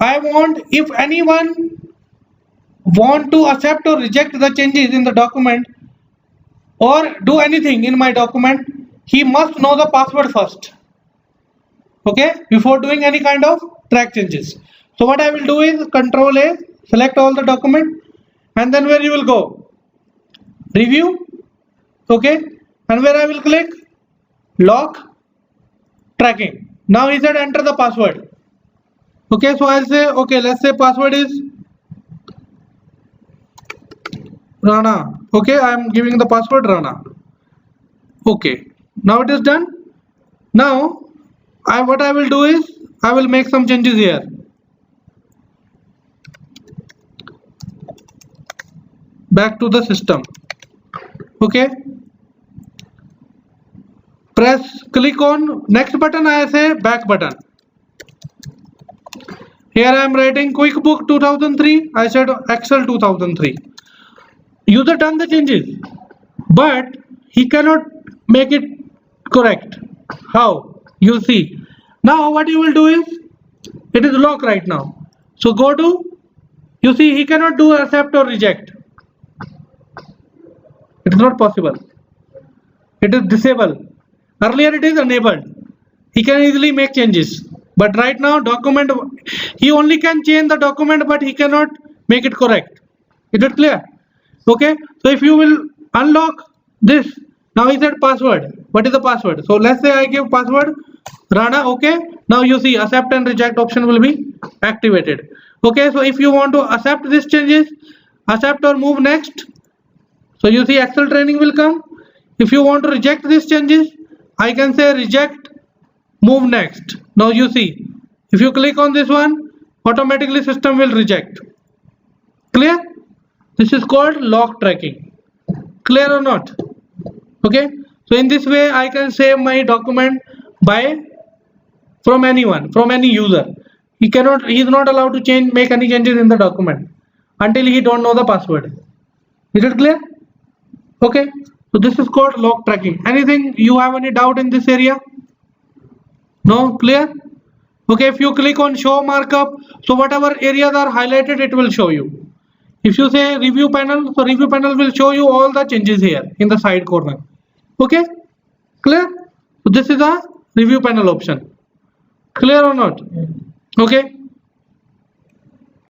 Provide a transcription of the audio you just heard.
I want, if anyone want to accept or reject the changes in the document or do anything in my document, he must know the password first, okay, before doing any kind of track changes. So what I will do is Control A, select all the document, and then where you will go, review, okay, and where I will click lock tracking. Now he said enter the password. Okay, so I'll say, okay, let's say password is Rana. Okay, I am giving the password Rana. Okay, now it is done. Now what I will do is I will make some changes here. Back to the system. Okay, click on next button. I say back button. Here I am writing QuickBook 2003. I said Excel 2003. User done the changes, but he cannot make it correct. How? You see. Now what you will do is, it is locked right now. So go to, you see he cannot do accept or reject. It is not possible. It is disabled. Earlier it is enabled. He can easily make changes. But right now document, he only can change the document, but he cannot make it correct. Is it clear? Okay, so if you will unlock this, now he said password. What is the password? So let's say I give password Rana. Okay, now you see accept and reject option will be activated. Okay, so if you want to accept these changes, accept or move next, so you see Excel training will come. If you want to reject these changes, I can say reject, move next. Now you see, if you click on this one, automatically system will reject. Clear? This is called lock tracking. Clear or not? Okay, so in this way I can save my document from anyone, from any user. He is not allowed to make any changes in the document until he don't know the password. Is it clear? Okay, so this is called lock tracking. Anything you have any doubt in this area? No? Clear? Okay, if you click on show markup, so whatever areas are highlighted, it will show you. If you say review panel, so review panel will show you all the changes here in the side corner. Okay, clear? So this is a review panel option. Clear or not? Okay.